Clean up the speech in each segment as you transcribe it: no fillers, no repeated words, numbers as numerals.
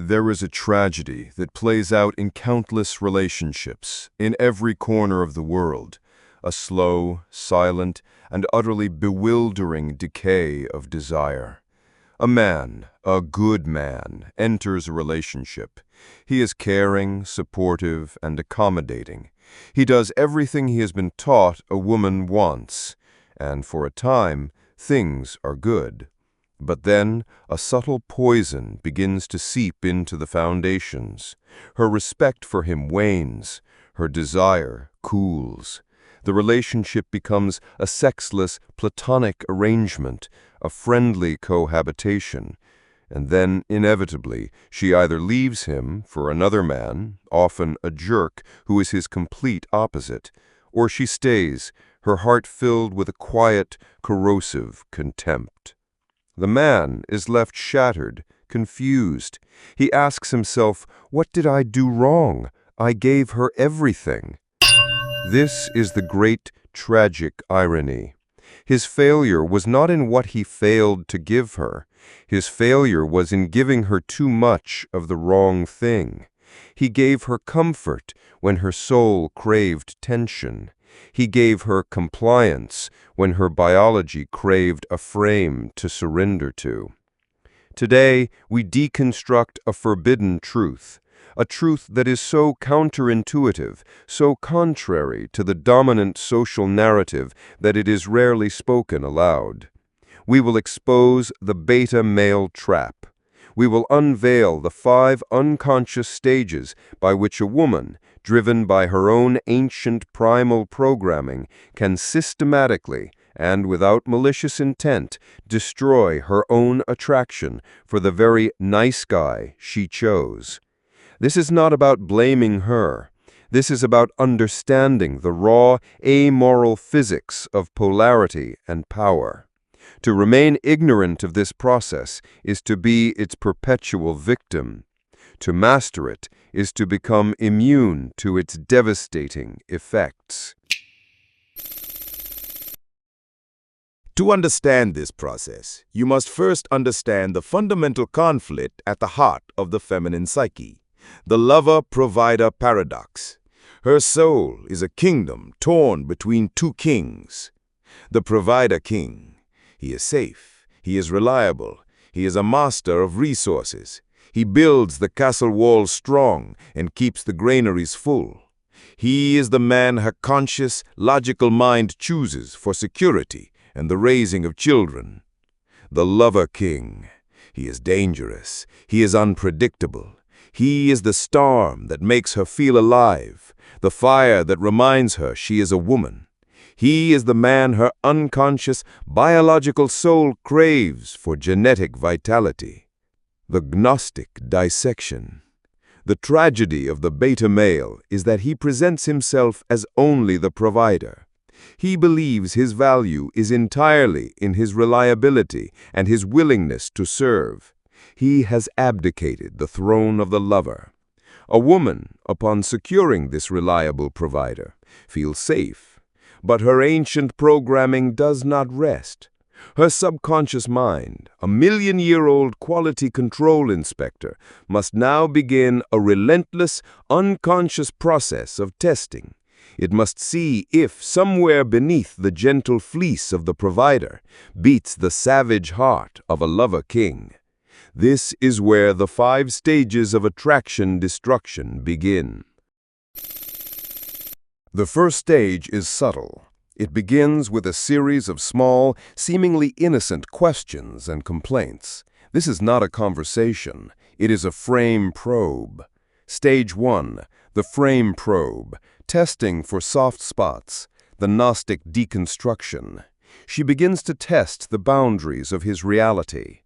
There is a tragedy that plays out in countless relationships, in every corner of the world, a slow, silent, and utterly bewildering decay of desire. A man, a good man, enters a relationship. He is caring, supportive, and accommodating. He does everything he has been taught a woman wants, and for a time, things are good. But then, a subtle poison begins to seep into the foundations. Her respect for him wanes. Her desire cools. The relationship becomes a sexless, platonic arrangement, a friendly cohabitation. And then, inevitably, she either leaves him for another man, often a jerk who is his complete opposite, or she stays, her heart filled with a quiet, corrosive contempt. The man is left shattered, confused. He asks himself, "What did I do wrong? I gave her everything." This is the great, tragic irony. His failure was not in what he failed to give her. His failure was in giving her too much of the wrong thing. He gave her comfort when her soul craved tension. He gave her compliance when her biology craved a frame to surrender to. Today, we deconstruct a forbidden truth, a truth that is so counterintuitive, so contrary to the dominant social narrative that it is rarely spoken aloud. We will expose the beta male trap. We will unveil the 5 unconscious stages by which a woman, driven by her own ancient primal programming, can systematically, and without malicious intent, destroy her own attraction for the very nice guy she chose. This is not about blaming her. This is about understanding the raw, amoral physics of polarity and power. To remain ignorant of this process is to be its perpetual victim. To master it is to become immune to its devastating effects. To understand this process, you must first understand the fundamental conflict at the heart of the feminine psyche, the lover-provider paradox. Her soul is a kingdom torn between 2 kings. The provider king. He is safe. He is reliable. He is a master of resources. He builds the castle walls strong and keeps the granaries full. He is the man her conscious, logical mind chooses for security and the raising of children. The lover king. He is dangerous. He is unpredictable. He is the storm that makes her feel alive, the fire that reminds her she is a woman. He is the man her unconscious, biological soul craves for genetic vitality. The Gnostic dissection. The tragedy of the beta male is that he presents himself as only the provider. He believes his value is entirely in his reliability and his willingness to serve. He has abdicated the throne of the lover. A woman, upon securing this reliable provider, feels safe. But her ancient programming does not rest. Her subconscious mind, a million-year-old quality control inspector, must now begin a relentless, unconscious process of testing. It must see if somewhere beneath the gentle fleece of the provider beats the savage heart of a lover king. This is where the 5 stages of attraction destruction begin. The first stage is subtle. It begins with a series of small, seemingly innocent questions and complaints. This is not a conversation. It is a frame probe. Stage 1, the frame probe, testing for soft spots, the Gnostic deconstruction. She begins to test the boundaries of his reality.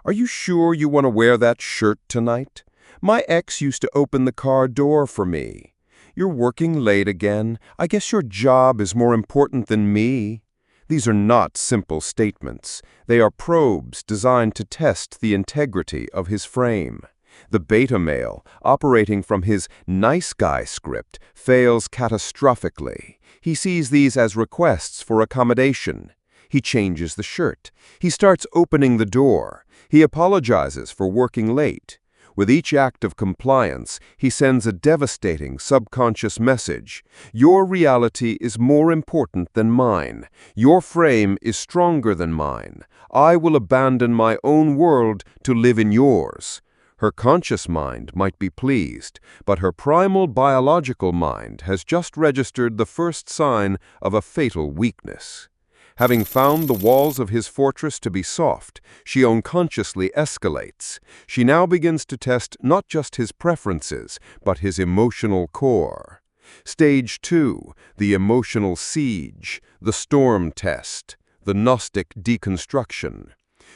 "Are you sure you want to wear that shirt tonight? My ex used to open the car door for me. You're working late again. I guess your job is more important than me." These are not simple statements. They are probes designed to test the integrity of his frame. The beta male, operating from his nice guy script, fails catastrophically. He sees these as requests for accommodation. He changes the shirt. He starts opening the door. He apologizes for working late. With each act of compliance, he sends a devastating subconscious message. Your reality is more important than mine. Your frame is stronger than mine. I will abandon my own world to live in yours. Her conscious mind might be pleased, but her primal biological mind has just registered the first sign of a fatal weakness. Having found the walls of his fortress to be soft, she unconsciously escalates. She now begins to test not just his preferences, but his emotional core. Stage 2, the emotional siege, the storm test, the Gnostic deconstruction.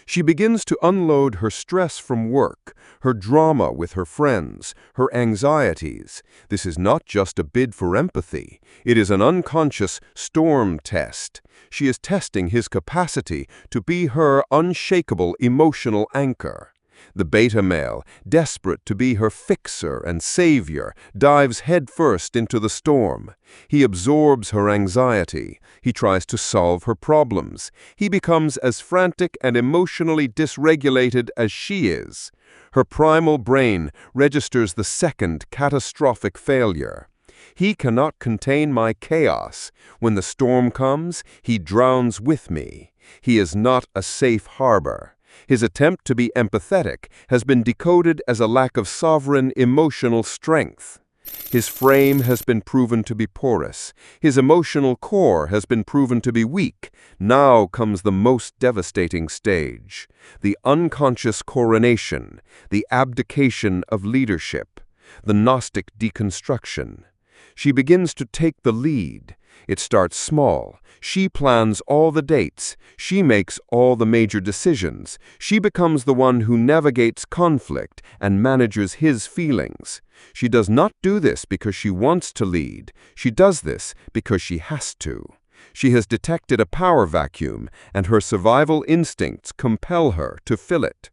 She begins to unload her stress from work, her drama with her friends, her anxieties. This is not just a bid for empathy. It is an unconscious storm test. She is testing his capacity to be her unshakable emotional anchor. The beta male, desperate to be her fixer and savior, dives headfirst into the storm. He absorbs her anxiety. He tries to solve her problems. He becomes as frantic and emotionally dysregulated as she is. Her primal brain registers the second catastrophic failure. He cannot contain my chaos. When the storm comes, he drowns with me. He is not a safe harbor. His attempt to be empathetic has been decoded as a lack of sovereign emotional strength. His frame has been proven to be porous. His emotional core has been proven to be weak. Now comes the most devastating stage, the unconscious coronation, the abdication of leadership, the Gnostic deconstruction. She begins to take the lead. It starts small. She plans all the dates. She makes all the major decisions. She becomes the one who navigates conflict and manages his feelings. She does not do this because she wants to lead. She does this because she has to. She has detected a power vacuum, and her survival instincts compel her to fill it.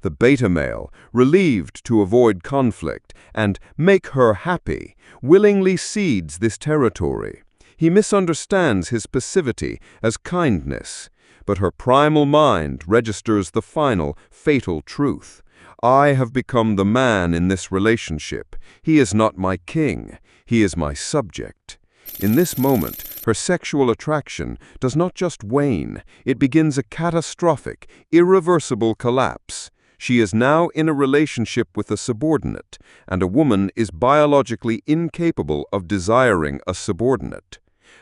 The beta male, relieved to avoid conflict and make her happy, willingly cedes this territory. He misunderstands his passivity as kindness, but her primal mind registers the final, fatal truth. I have become the man in this relationship. He is not my king. He is my subject. In this moment, her sexual attraction does not just wane. It begins a catastrophic, irreversible collapse. She is now in a relationship with a subordinate, and a woman is biologically incapable of desiring a subordinate.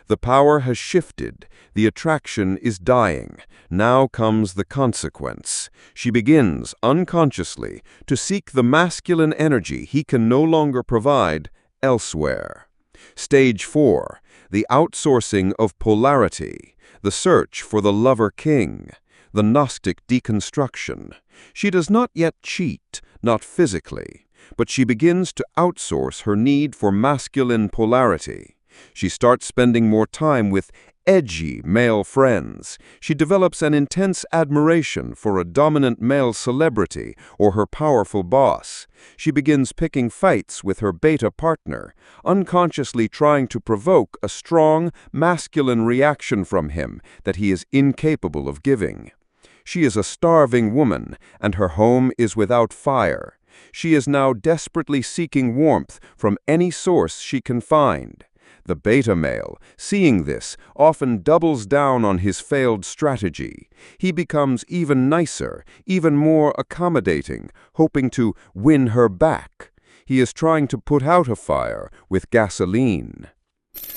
The power has shifted. The attraction is dying. Now comes the consequence. She begins, unconsciously, to seek the masculine energy he can no longer provide elsewhere. Stage 4, the outsourcing of polarity, the search for the lover king, the Gnostic deconstruction. She does not yet cheat, not physically, but she begins to outsource her need for masculine polarity. She starts spending more time with edgy male friends. She develops an intense admiration for a dominant male celebrity or her powerful boss. She begins picking fights with her beta partner, unconsciously trying to provoke a strong, masculine reaction from him that he is incapable of giving. She is a starving woman, and her home is without fire. She is now desperately seeking warmth from any source she can find. The beta male, seeing this, often doubles down on his failed strategy. He becomes even nicer, even more accommodating, hoping to win her back. He is trying to put out a fire with gasoline.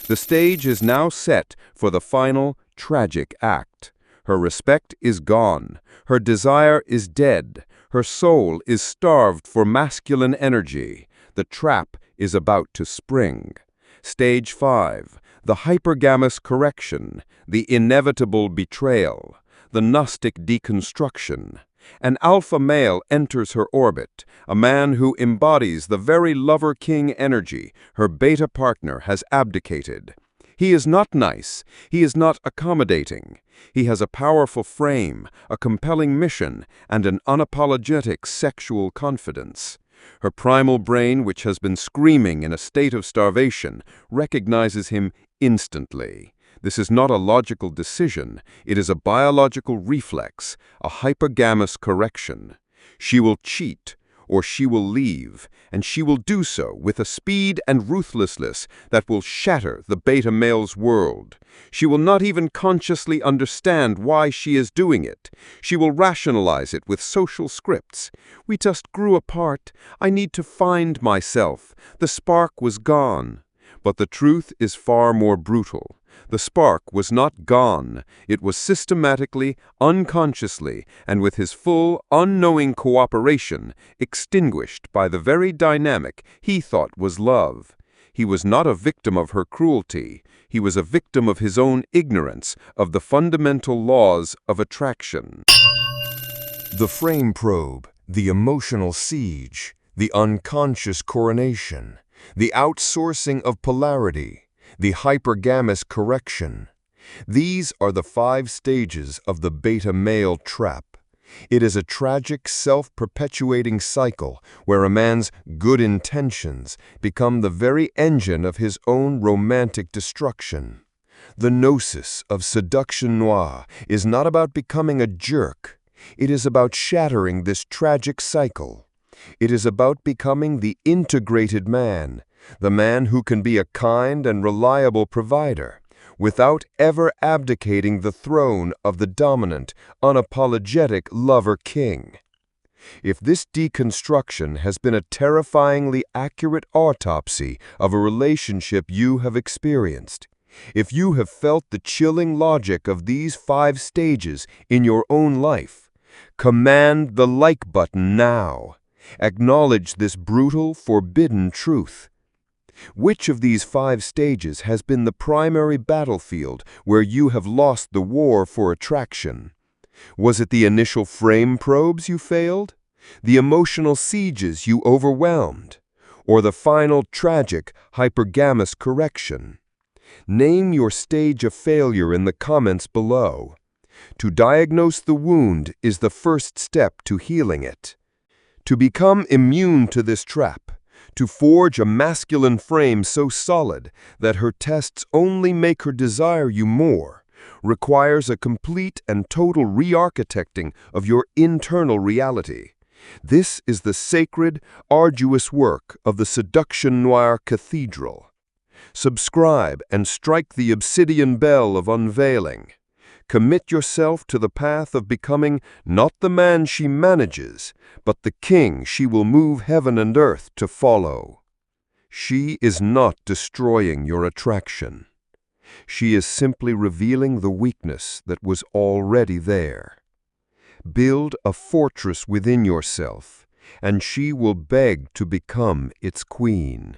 The stage is now set for the final, tragic act. Her respect is gone. Her desire is dead. Her soul is starved for masculine energy. The trap is about to spring. Stage 5, the Hypergamous Correction, the inevitable betrayal, the Gnostic deconstruction. An alpha male enters her orbit, a man who embodies the very lover-king energy her beta partner has abdicated. He is not nice. He is not accommodating. He has a powerful frame, a compelling mission, and an unapologetic sexual confidence. Her primal brain, which has been screaming in a state of starvation, recognizes him instantly. This is not a logical decision. It is a biological reflex, a hypergamous correction. She will cheat, or she will leave, and she will do so with a speed and ruthlessness that will shatter the beta male's world. She will not even consciously understand why she is doing it. She will rationalize it with social scripts. We just grew apart. I need to find myself. The spark was gone. But the truth is far more brutal. The spark was not gone. It was systematically, unconsciously, and with his full, unknowing cooperation, extinguished by the very dynamic he thought was love. He was not a victim of her cruelty. He was a victim of his own ignorance of the fundamental laws of attraction. The frame probe, the emotional siege, the unconscious coronation, the outsourcing of polarity, the hypergamous correction. These are the 5 stages of the beta male trap. It is a tragic, self-perpetuating cycle where a man's good intentions become the very engine of his own romantic destruction. The gnosis of seduction noir is not about becoming a jerk. It is about shattering this tragic cycle. It is about becoming the integrated man, the man who can be a kind and reliable provider, without ever abdicating the throne of the dominant, unapologetic lover-king. If this deconstruction has been a terrifyingly accurate autopsy of a relationship you have experienced, if you have felt the chilling logic of these 5 stages in your own life, command the like button now. Acknowledge this brutal, forbidden truth. Which of these 5 stages has been the primary battlefield where you have lost the war for attraction? Was it the initial frame probes you failed? The emotional sieges you overwhelmed? Or the final tragic hypergamous correction? Name your stage of failure in the comments below. To diagnose the wound is the first step to healing it. To become immune to this trap, to forge a masculine frame so solid that her tests only make her desire you more, requires a complete and total re-architecting of your internal reality. This is the sacred, arduous work of the Seduction Noir Cathedral. Subscribe and strike the obsidian bell of unveiling. Commit yourself to the path of becoming not the man she manages, but the king she will move heaven and earth to follow. She is not destroying your attraction. She is simply revealing the weakness that was already there. Build a fortress within yourself, and she will beg to become its queen.